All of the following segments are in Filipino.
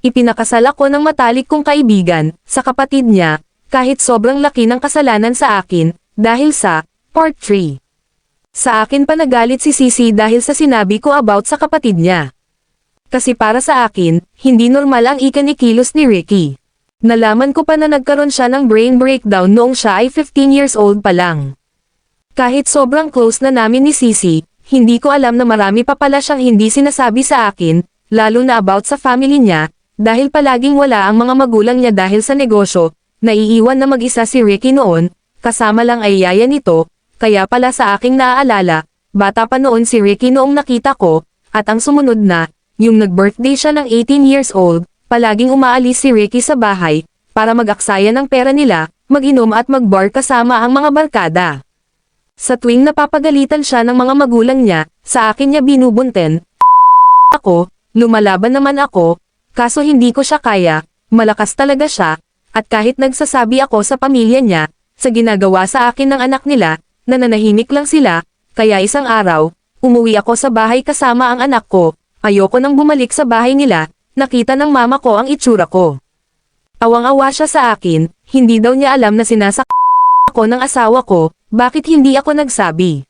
ipinakasal ako ng matalik kong kaibigan, sa kapatid niya, kahit sobrang laki ng kasalanan sa akin, dahil sa, Part 3. Sa akin pa nagalit si Sisi dahil sa sinabi ko about sa kapatid niya. Kasi para sa akin, hindi normal ang ikinikilos ni Ricky. Nalaman ko pa na nagkaroon siya ng brain breakdown noong siya ay 15 years old pa lang. Kahit sobrang close na namin ni Sisi, hindi ko alam na marami pa pala siyang hindi sinasabi sa akin, lalo na about sa family niya, dahil palaging wala ang mga magulang niya dahil sa negosyo, naiiwan na mag-isa si Ricky noon, kasama lang ay yaya nito, kaya pala sa aking naaalala, bata pa noon si Ricky noong nakita ko, at ang sumunod na, yung nag-birthday siya ng 18 years old, palaging umaalis si Ricky sa bahay, para mag-aksaya ng pera nila, mag-inom at mag-bar kasama ang mga barkada. Sa tuwing napapagalitan siya ng mga magulang niya, sa akin niya binubunten. Ako, lumalaban naman ako, kaso hindi ko siya kaya, malakas talaga siya, at kahit nagsasabi ako sa pamilya niya, sa ginagawa sa akin ng anak nila, nananahimik lang sila, kaya isang araw, umuwi ako sa bahay kasama ang anak ko, ayoko nang bumalik sa bahay nila, nakita ng mama ko ang itsura ko. Awang-awa siya sa akin, hindi daw niya alam na sinasak ako ng asawa ko, bakit hindi ako nagsabi?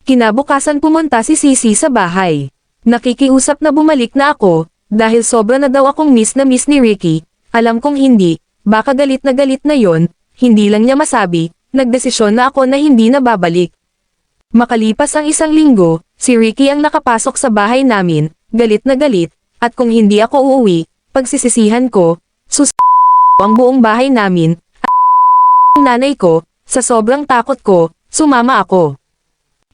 Kinabukasan pumunta si Sisi sa bahay. Nakikiusap na bumalik na ako, dahil sobra na daw akong miss ni Ricky, alam kong hindi, baka galit na yon, hindi lang niya masabi, nagdesisyon na ako na hindi na babalik. Makalipas ang isang linggo, si Ricky ang nakapasok sa bahay namin, galit na galit, at kung hindi ako uuwi, pagsisisihan ko, ang buong bahay namin, at ang nanay ko, sa sobrang takot ko, sumama ako.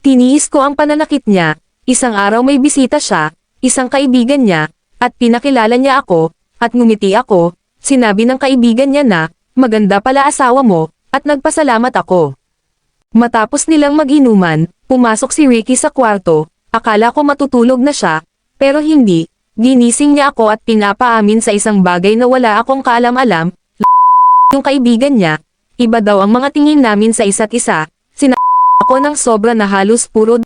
Tiniis ko ang pananakit niya, isang araw may bisita siya, isang kaibigan niya, at pinakilala niya ako, at ngumiti ako, sinabi ng kaibigan niya na, maganda pala asawa mo, at nagpasalamat ako. Matapos nilang mag-inuman, pumasok si Ricky sa kwarto, akala ko matutulog na siya, pero hindi, ginising niya ako at pinapaamin sa isang bagay na wala akong kaalam-alam, yung kaibigan niya, iba daw ang mga tingin namin sa isa't isa, ako ng sobra na halos puro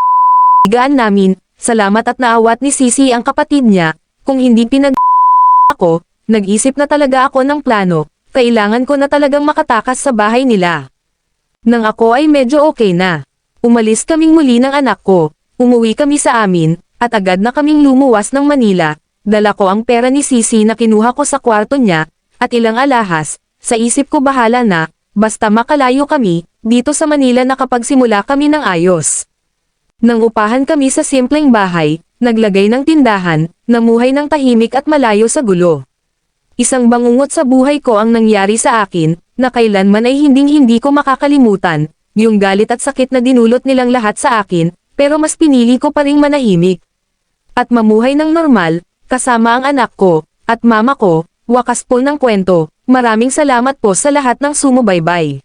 gaan namin, salamat at naawat ni Sisi ang kapatid niya, kung hindi ako, nag-isip na talaga ako ng plano, kailangan ko na talagang makatakas sa bahay nila. Nang ako ay medyo okay na, umalis kaming muli ng anak ko, umuwi kami sa amin, at agad na kaming lumuwas ng Manila, dala ko ang pera ni Sisi na kinuha ko sa kwarto niya, at ilang alahas, sa isip ko bahala na, basta makalayo kami, dito sa Manila nakapagsimula kami ng ayos. Nang upahan kami sa simpleng bahay, naglagay ng tindahan, namuhay ng tahimik at malayo sa gulo. Isang bangungot sa buhay ko ang nangyari sa akin, na kailanman ay hinding-hindi ko makakalimutan, yung galit at sakit na dinulot nilang lahat sa akin, pero mas pinili ko pa ring manahimik. At mamuhay ng normal, kasama ang anak ko, at mama ko, wakas po ng kwento. Maraming salamat po sa lahat ng sumubaybay.